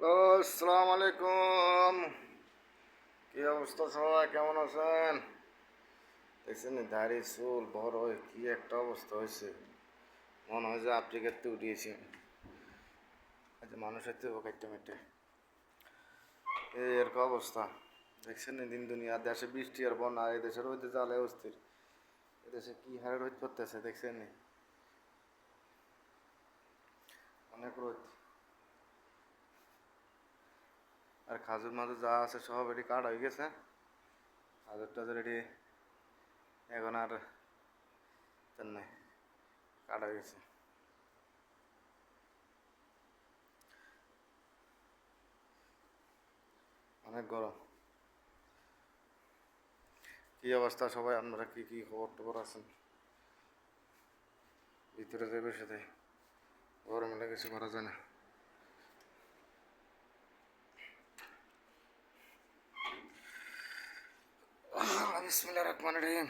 Hello, আসসালামু আলাইকুম। কি অবস্থা সবাই, কেমন আছেন? দেখছেন দাড়ি চুল বড় হয়ে কি একটা অবস্থা হয়েছে, মনে হয় যে আফ্রিকার তো উঠিয়েছি। আচ্ছা, মানুষের তো কাটতে মেটে এই এরকম অবস্থা। দেখছেন দিন দুনিয়া, দেশে বৃষ্টি আর বন্যা, এই দেশের রোদে জ্বালে অস্থির। এদেশে কি হারে রোদ পড়তেছে দেখছেন, অনেক রোদ। আর খাজুর মাঝে যা আছে সব এটি কাট হয়ে গেছে। খাজুর টাজুর এটি এখন আর নাই, কাট হয়ে গেছে। অনেক গরম। কি অবস্থা সবাই, আপনারা কি কি খবর টবর আছেন? ভিতরে যে বসে দেয়, গরম হলে কিছু করা যায় না। বিসমিল্লাহির রহমানির রহিম।